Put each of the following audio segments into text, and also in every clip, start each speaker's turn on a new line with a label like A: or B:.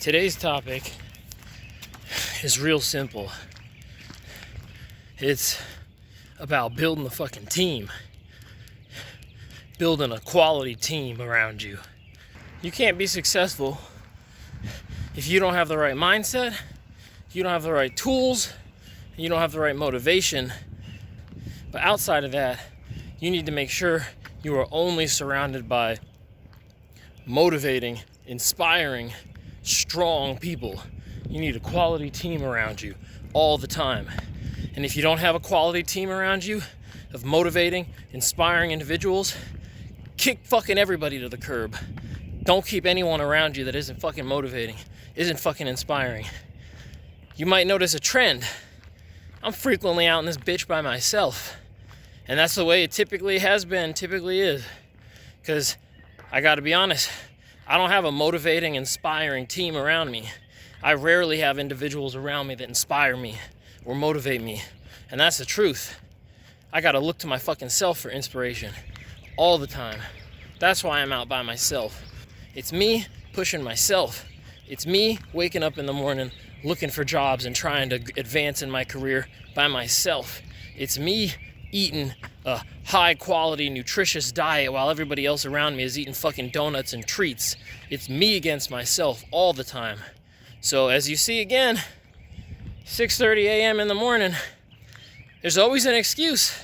A: Today's topic is real simple. It's about building a fucking team. Building a quality team around you. You can't be successful if you don't have the right mindset, you don't have the right tools, you don't have the right motivation. But outside of that, you need to make sure you are only surrounded by motivating, inspiring, strong people. You need a quality team around you all the time. And if you don't have a quality team around you of motivating, inspiring individuals, kick fucking everybody to the curb. Don't keep anyone around you that isn't fucking motivating, isn't fucking inspiring. You might notice a trend. I'm frequently out in this bitch by myself. And that's the way it typically has been, typically is. Because I gotta be honest, I don't have a motivating, inspiring team around me. I rarely have individuals around me that inspire me or motivate me. And that's the truth. I gotta look to my fucking self for inspiration all the time. That's why I'm out by myself. It's me pushing myself. It's me waking up in the morning looking for jobs and trying to advance in my career by myself. It's me eating a high quality, nutritious diet while everybody else around me is eating fucking donuts and treats. It's me against myself all the time. So as you see again, 6:30 a.m. in the morning, there's always an excuse.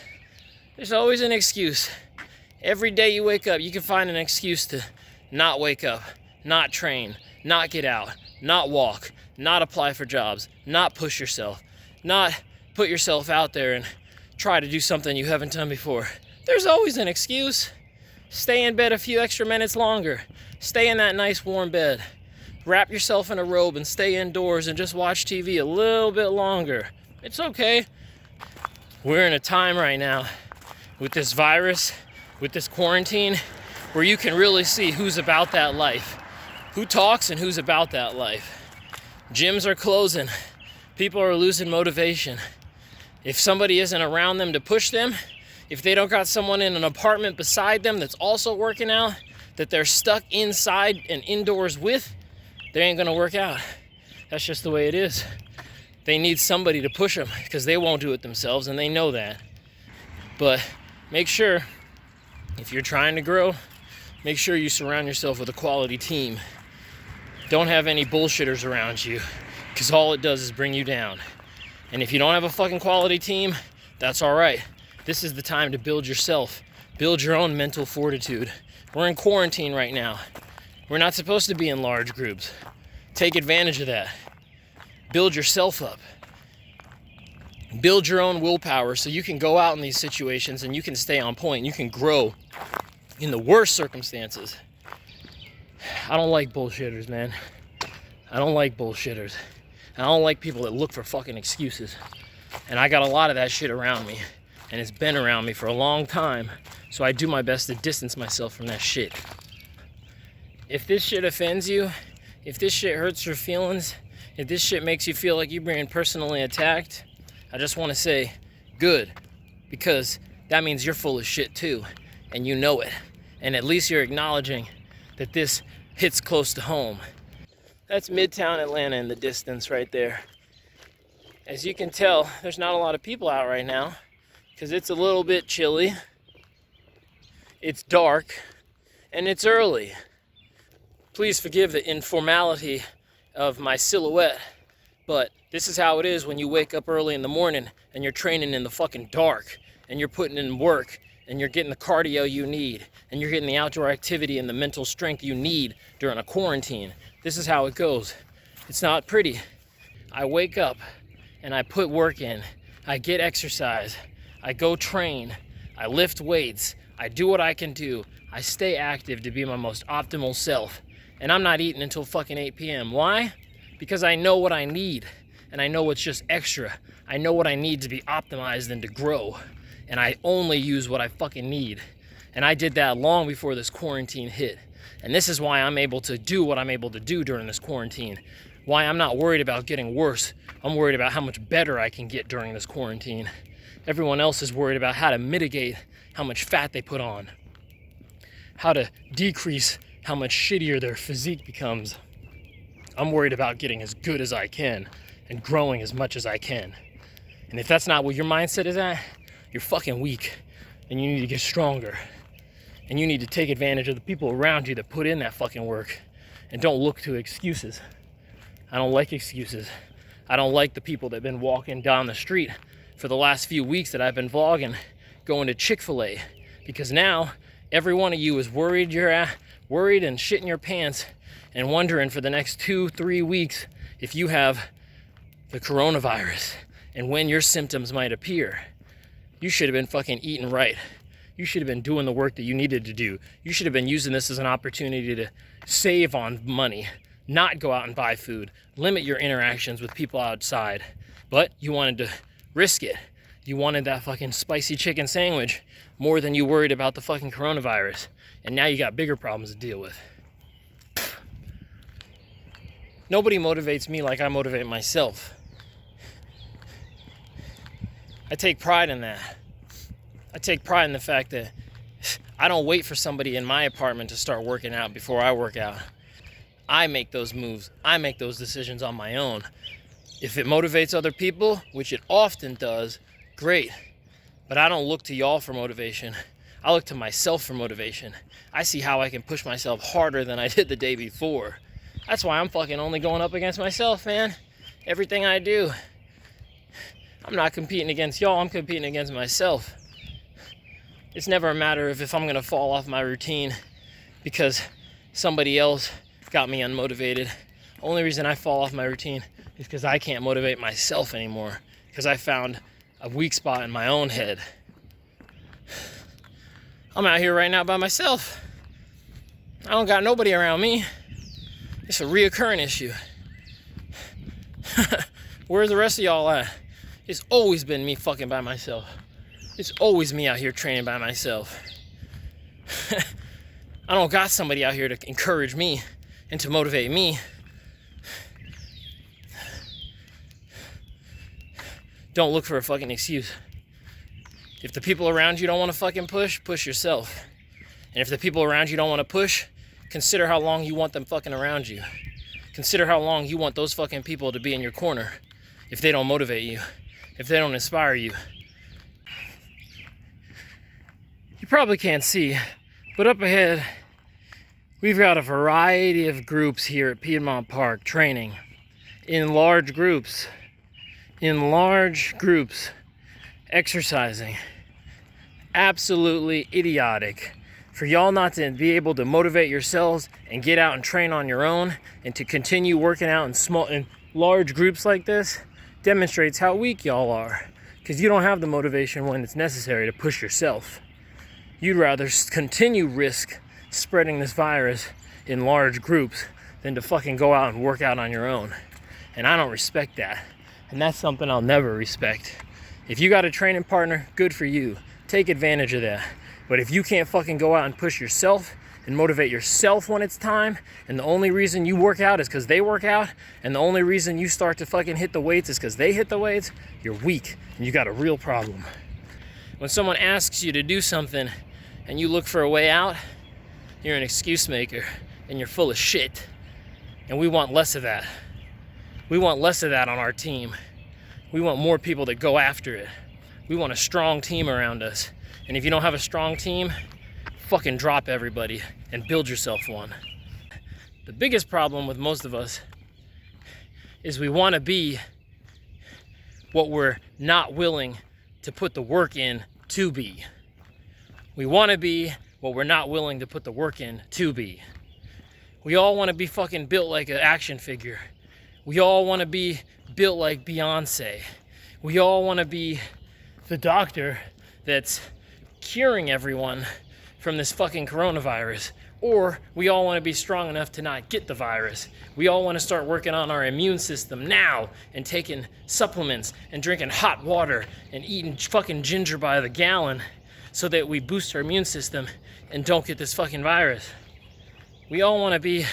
A: There's always an excuse. Every day you wake up, you can find an excuse to not wake up, not train, not get out, not walk, not apply for jobs, not push yourself, not put yourself out there and try to do something you haven't done before. There's always an excuse. Stay in bed a few extra minutes longer. Stay in that nice warm bed. Wrap yourself in a robe and stay indoors and just watch TV a little bit longer. It's okay. We're in a time right now with this virus, with this quarantine, where you can really see who's about that life, who talks and who's about that life. Gyms are closing. People are losing motivation. If somebody isn't around them to push them, if they don't got someone in an apartment beside them that's also working out, that they're stuck inside and indoors with, they ain't gonna work out. That's just the way it is. They need somebody to push them because they won't do it themselves and they know that. But make sure, if you're trying to grow, make sure you surround yourself with a quality team. Don't have any bullshitters around you because all it does is bring you down. And if you don't have a fucking quality team, that's all right. This is the time to build yourself. Build your own mental fortitude. We're in quarantine right now. We're not supposed to be in large groups. Take advantage of that. Build yourself up. Build your own willpower so you can go out in these situations and you can stay on point. You can grow in the worst circumstances. I don't like bullshitters, man. I don't like bullshitters. I don't like people that look for fucking excuses. And I got a lot of that shit around me. And it's been around me for a long time. So I do my best to distance myself from that shit. If this shit offends you, if this shit hurts your feelings, if this shit makes you feel like you're being personally attacked, I just want to say, good. Because that means you're full of shit too. And you know it. And at least you're acknowledging that this hits close to home. That's Midtown Atlanta in the distance right there. As you can tell, there's not a lot of people out right now because it's a little bit chilly, it's dark, and it's early. Please forgive the informality of my silhouette, but this is how it is when you wake up early in the morning and you're training in the fucking dark and you're putting in work and you're getting the cardio you need and you're getting the outdoor activity and the mental strength you need during a quarantine. This is how it goes. It's not pretty. I wake up and I put work in. I get exercise. I go train. I lift weights. I do what I can do. I stay active to be my most optimal self. And I'm not eating until fucking 8 p.m. Why? Because I know what I need. And I know what's just extra. I know what I need to be optimized and to grow. And I only use what I fucking need. And I did that long before this quarantine hit. And this is why I'm able to do what I'm able to do during this quarantine. Why I'm not worried about getting worse. I'm worried about how much better I can get during this quarantine. Everyone else is worried about how to mitigate how much fat they put on. How to decrease how much shittier their physique becomes. I'm worried about getting as good as I can and growing as much as I can. And if that's not what your mindset is at, you're fucking weak, and you need to get stronger. And you need to take advantage of the people around you that put in that fucking work, and don't look to excuses. I don't like excuses. I don't like the people that have been walking down the street for the last few weeks that I've been vlogging, going to Chick-fil-A, because now every one of you is worried worried and shitting your pants and wondering for the next 2-3 weeks if you have the coronavirus and when your symptoms might appear. You should have been fucking eating right. You should have been doing the work that you needed to do. You should have been using this as an opportunity to save on money, not go out and buy food, limit your interactions with people outside. But you wanted to risk it. You wanted that fucking spicy chicken sandwich more than you worried about the fucking coronavirus. And now you got bigger problems to deal with. Nobody motivates me like I motivate myself. I take pride in that. I take pride in the fact that I don't wait for somebody in my apartment to start working out before I work out. I make those moves. I make those decisions on my own. If it motivates other people, which it often does, great. But I don't look to y'all for motivation. I look to myself for motivation. I see how I can push myself harder than I did the day before. That's why I'm fucking only going up against myself, man. Everything I do. I'm not competing against y'all, I'm competing against myself. It's never a matter of if I'm gonna fall off my routine because somebody else got me unmotivated. Only reason I fall off my routine is because I can't motivate myself anymore, because I found a weak spot in my own head. I'm out here right now by myself. I don't got nobody around me. It's a reoccurring issue. Where's the rest of y'all at? It's always been me fucking by myself. It's always me out here training by myself. I don't got somebody out here to encourage me and to motivate me. Don't look for a fucking excuse. If the people around you don't want to fucking push, push yourself. And if the people around you don't want to push, consider how long you want them fucking around you. Consider how long you want those fucking people to be in your corner if they don't motivate you, if they don't inspire you. You probably can't see, but up ahead, we've got a variety of groups here at Piedmont Park training in large groups, exercising. Absolutely idiotic for y'all not to be able to motivate yourselves and get out and train on your own, and to continue working out in large groups like this demonstrates how weak y'all are, because you don't have the motivation when it's necessary to push yourself. You'd rather continue risk spreading this virus in large groups than to fucking go out and work out on your own. And I don't respect that. And that's something I'll never respect. If you got a training partner, good for you. Take advantage of that. But if you can't fucking go out and push yourself and motivate yourself when it's time, and the only reason you work out is because they work out, and the only reason you start to fucking hit the weights is because they hit the weights, you're weak and you got a real problem. When someone asks you to do something and you look for a way out, you're an excuse maker and you're full of shit. And we want less of that. We want less of that on our team. We want more people that go after it. We want a strong team around us. And if you don't have a strong team, fucking drop everybody and build yourself one. The biggest problem with most of us is we want to be what we're not willing to put the work in to be. We want to be what we're not willing to put the work in to be. We all want to be fucking built like an action figure. We all want to be built like Beyonce. We all want to be the doctor that's curing everyone from this fucking coronavirus. Or we all want to be strong enough to not get the virus. We all want to start working on our immune system now and taking supplements and drinking hot water and eating fucking ginger by the gallon so that we boost our immune system and don't get this fucking virus. We all want to be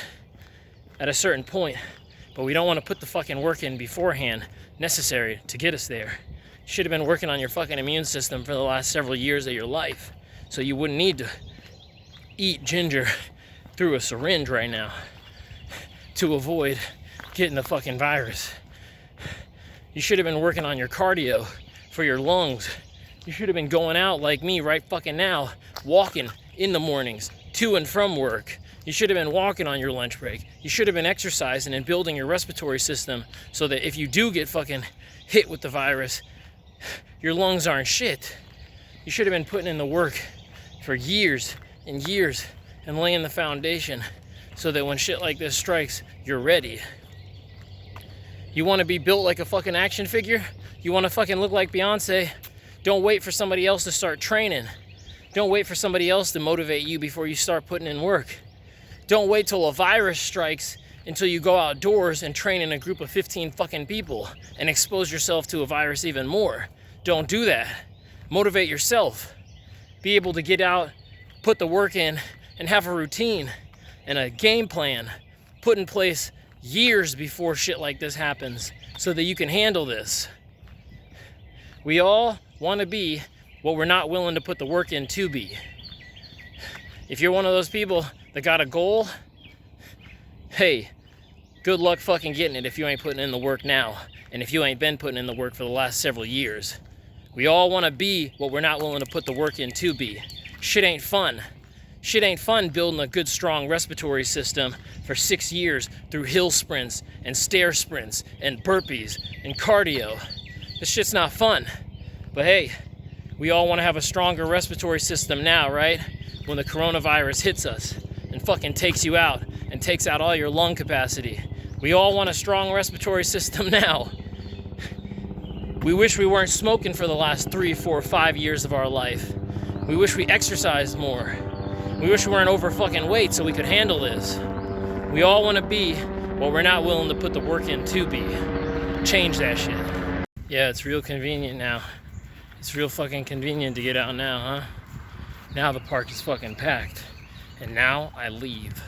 A: at a certain point, but we don't want to put the fucking work in beforehand necessary to get us there. You should have been working on your fucking immune system for the last several years of your life, so you wouldn't need to eat ginger through a syringe right now to avoid getting the fucking virus. You should have been working on your cardio for your lungs. You should have been going out like me right fucking now, walking in the mornings to and from work. You should have been walking on your lunch break. You should have been exercising and building your respiratory system so that if you do get fucking hit with the virus, your lungs aren't shit. You should have been putting in the work for years and years and laying the foundation so that when shit like this strikes, you're ready. You want to be built like a fucking action figure? You want to fucking look like Beyonce? Don't wait for somebody else to start training. Don't wait for somebody else to motivate you before you start putting in work. Don't wait till a virus strikes until you go outdoors and train in a group of 15 fucking people and expose yourself to a virus even more. Don't do that. Motivate yourself. Be able to get out, put the work in, and have a routine and a game plan put in place years before shit like this happens so that you can handle this. We all want to be what we're not willing to put the work in to be. If you're one of those people that got a goal, hey, good luck fucking getting it if you ain't putting in the work now, and if you ain't been putting in the work for the last several years. We all want to be what we're not willing to put the work in to be. Shit ain't fun. Shit ain't fun building a good, strong respiratory system for 6 years through hill sprints and stair sprints and burpees and cardio. This shit's not fun. But hey, we all want to have a stronger respiratory system now, right? When the coronavirus hits us and fucking takes you out and takes out all your lung capacity. We all want a strong respiratory system now. We wish we weren't smoking for the last 3, 4, 5 years of our life. We wish we exercised more. We wish we weren't over fucking weight so we could handle this. We all want to be what we're not willing to put the work in to be. Change that shit. Yeah, it's real convenient now. It's real fucking convenient to get out now, huh? Now the park is fucking packed. And now I leave.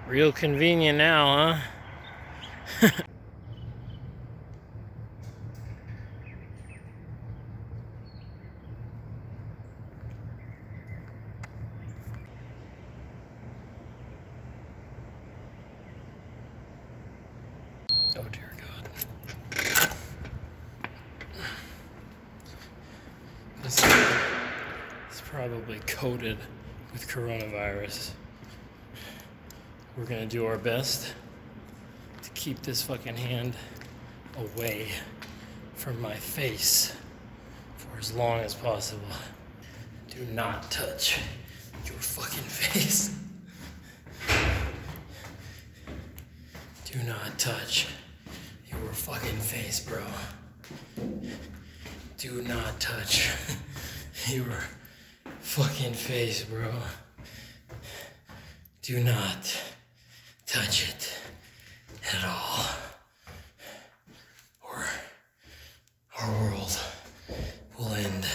A: Real convenient now, huh? Oh dear God. This is probably coated with coronavirus. We're gonna do our best to keep this fucking hand away from my face for as long as possible. Do not touch your fucking face. Do not touch your fucking face, bro. Do not touch your fucking face, bro. Do not touch it at all. Or our world will end.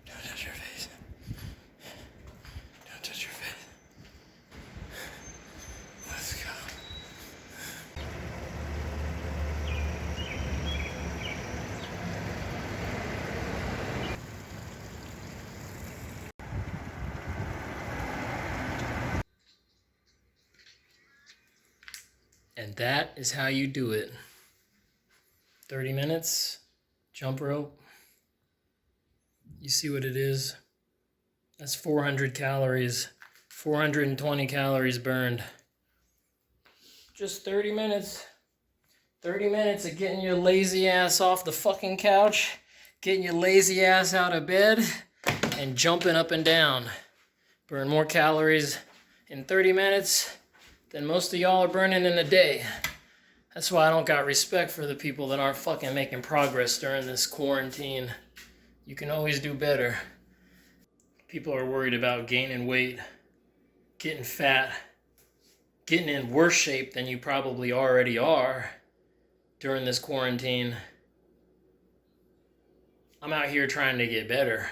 A: Don't touch your face. Don't touch your face. Let's go. And that is how you do it. 30 minutes, jump rope. You see what it is? That's 400 calories, 420 calories burned. Just 30 minutes. 30 minutes of getting your lazy ass off the fucking couch, getting your lazy ass out of bed, and jumping up and down. Burn more calories in 30 minutes than most of y'all are burning in a day. That's why I don't got respect for the people that aren't fucking making progress during this quarantine. You can always do better. People are worried about gaining weight, getting fat, getting in worse shape than you probably already are during this quarantine. I'm out here trying to get better.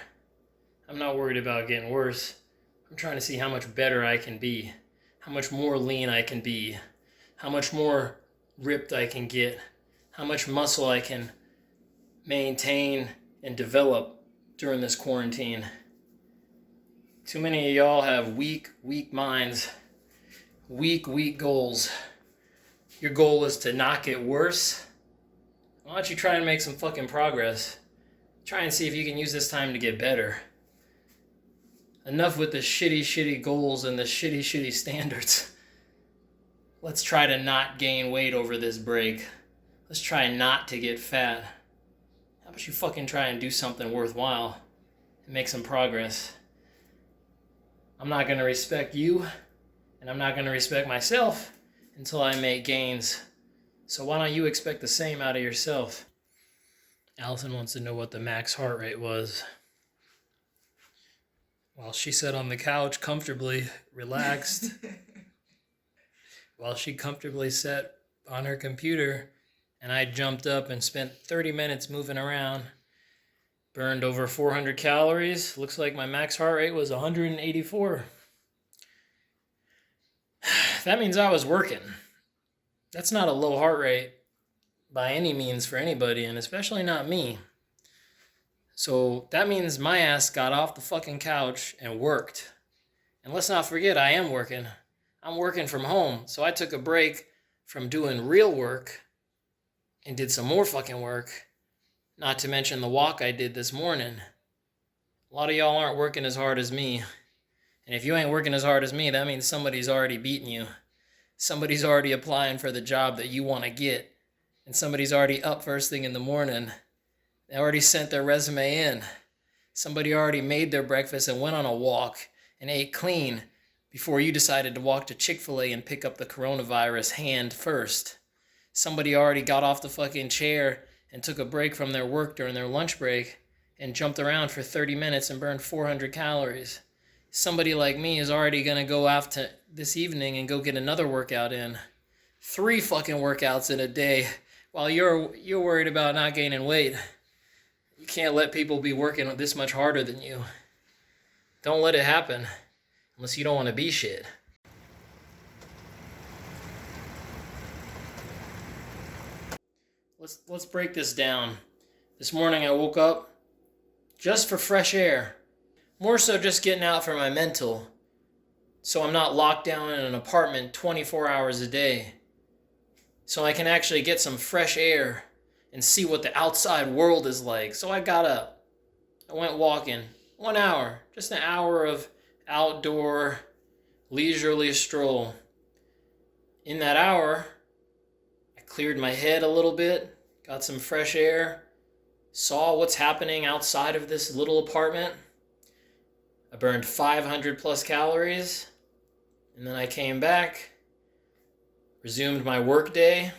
A: I'm not worried about getting worse. I'm trying to see how much better I can be, how much more lean I can be, how much more ripped I can get, how much muscle I can maintain and develop during this quarantine. Too many of y'all have weak minds, weak goals. Your goal is to not get worse. Why don't you try and make some fucking progress? Try and see if you can use this time to get better. Enough with the shitty goals and the shitty standards. Let's try to not gain weight over this break. Let's try not to get fat. How about you fucking try and do something worthwhile and make some progress? I'm not going to respect you, and I'm not going to respect myself until I make gains. So why don't you expect the same out of yourself? Allison wants to know what the max heart rate was. While she sat on the couch comfortably, relaxed, while she comfortably sat on her computer, and I jumped up and spent 30 minutes moving around, burned over 400 calories. Looks like my max heart rate was 184. That means I was working. That's not a low heart rate by any means for anybody, and especially not me. So that means my ass got off the fucking couch and worked. And let's not forget, I am working. I'm working from home. So I took a break from doing real work and did some more fucking work. Not to mention the walk I did this morning. A lot of y'all aren't working as hard as me. And if you ain't working as hard as me, that means somebody's already beating you. Somebody's already applying for the job that you want to get. And somebody's already up first thing in the morning. They already sent their resume in. Somebody already made their breakfast and went on a walk and ate clean before you decided to walk to Chick-fil-A and pick up the coronavirus hand first. Somebody already got off the fucking chair and took a break from their work during their lunch break and jumped around for 30 minutes and burned 400 calories. Somebody like me is already going to go off to this evening and go get another workout in. 3 fucking workouts in a day while you're worried about not gaining weight. You can't let people be working this much harder than you. Don't let it happen unless you don't want to be shit. Let's break this down. This morning I woke up just for fresh air. More so just getting out for my mental. So I'm not locked down in an apartment 24 hours a day. So I can actually get some fresh air and see what the outside world is like. So I got up. I went walking. 1 hour. Just an hour of outdoor, leisurely stroll. In that hour, I cleared my head a little bit, got some fresh air, saw what's happening outside of this little apartment. I burned 500 plus calories, and then I came back, resumed my work day,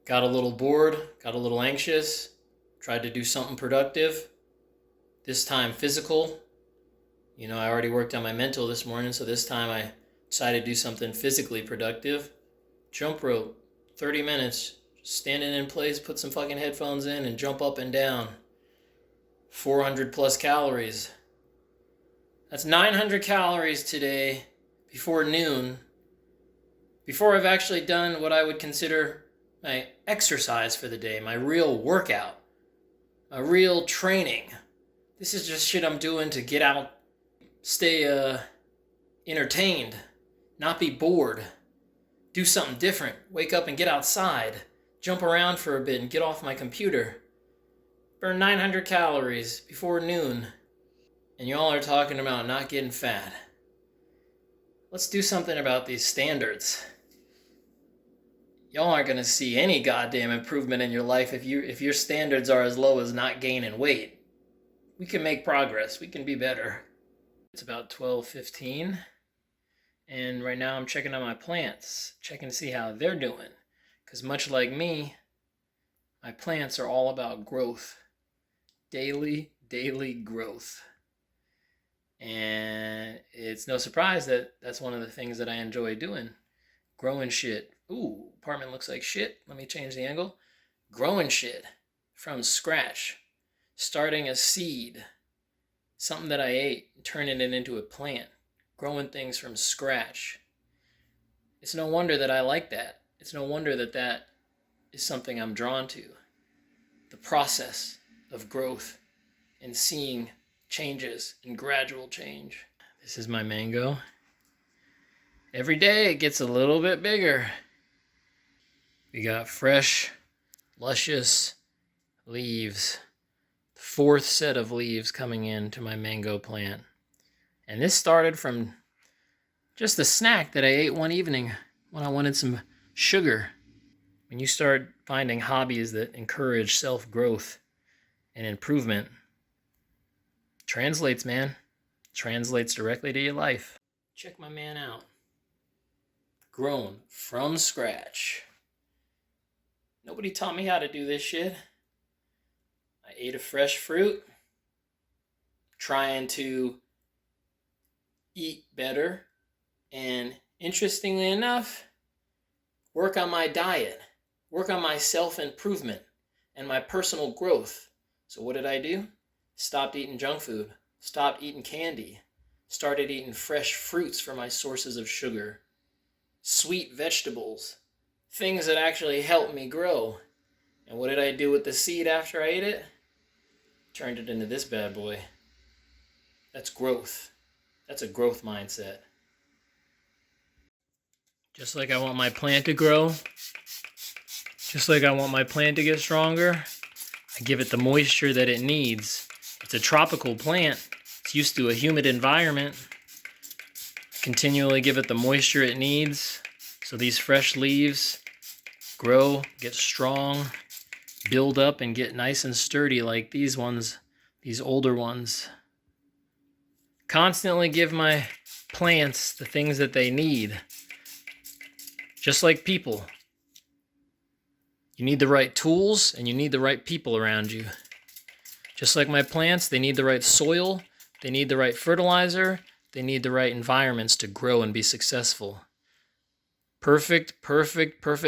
A: got a little bored, got a little anxious, tried to do something productive, this time physical. You know, I already worked on my mental this morning, so this time I decided to do something physically productive. Jump rope, 30 minutes, just standing in place, put some fucking headphones in and jump up and down. 400 plus calories. That's 900 calories today before noon, before I've actually done what I would consider my exercise for the day, my real workout, my real training. This is just shit I'm doing to get out, stay entertained, not be bored, do something different, wake up and get outside, jump around for a bit and get off my computer. Burn 900 calories before noon. And y'all are talking about not getting fat. Let's do something about these standards. Y'all aren't going to see any goddamn improvement in your life if your standards are as low as not gaining weight. We can make progress. We can be better. It's about 12:15. And right now I'm checking on my plants, checking to see how they're doing. Because much like me, my plants are all about growth. Daily growth. And it's no surprise that that's one of the things that I enjoy doing. Growing shit. Ooh, apartment looks like shit. Let me change the angle. Growing shit from scratch. Starting a seed. Something that I ate, turning it into a plant. Growing things from scratch. It's no wonder that I like that. It's no wonder that that is something I'm drawn to. The process of growth. and seeing changes and gradual change. This is my mango. Every day it gets a little bit bigger. We got fresh, luscious leaves. The fourth set of leaves coming into my mango plant. And this started from just a snack that I ate one evening when I wanted some sugar. When you start finding hobbies that encourage self-growth and improvement, translates, man. Translates directly to your life. Check my man out. Grown from scratch. Nobody taught me how to do this shit. I ate a fresh fruit, trying to eat better, and interestingly enough, work on my diet, work on my self-improvement and my personal growth. So what did I do? Stopped eating junk food, stopped eating candy, started eating fresh fruits for my sources of sugar, sweet vegetables, things that actually help me grow. And what did I do with the seed after I ate it? Turned it into this bad boy. That's growth. That's a growth mindset. Just like I want my plant to grow, just like I want my plant to get stronger, I give it the moisture that it needs. It's a tropical plant. It's used to a humid environment. I continually give it the moisture it needs so these fresh leaves grow, get strong, build up, and get nice and sturdy like these ones, these older ones. Constantly give my plants the things that they need. Just like people. You need the right tools and you need the right people around you. Just like my plants, they need the right soil, they need the right fertilizer, they need the right environments to grow and be successful. Perfect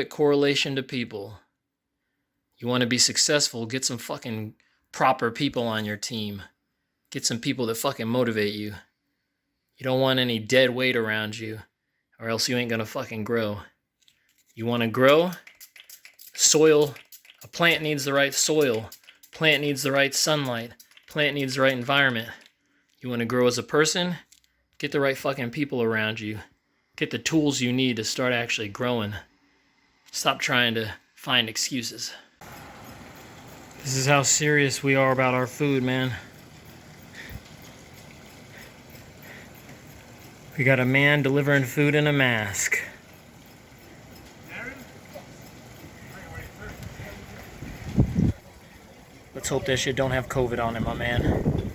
A: correlation to people. You want to be successful, get some fucking proper people on your team. Get some people that fucking motivate you. You don't want any dead weight around you, or else you ain't gonna fucking grow. You want to grow? Soil. A plant needs the right soil. Plant needs the right sunlight. Plant needs the right environment. You want to grow as a person? Get the right fucking people around you. Get the tools you need to start actually growing. Stop trying to find excuses. This is how serious we are about our food, man. We got a man delivering food in a mask. Let's hope that shit don't have COVID on it, my man.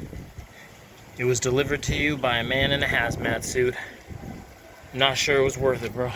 A: It was delivered to you by a man in a hazmat suit. Not sure it was worth it, bro.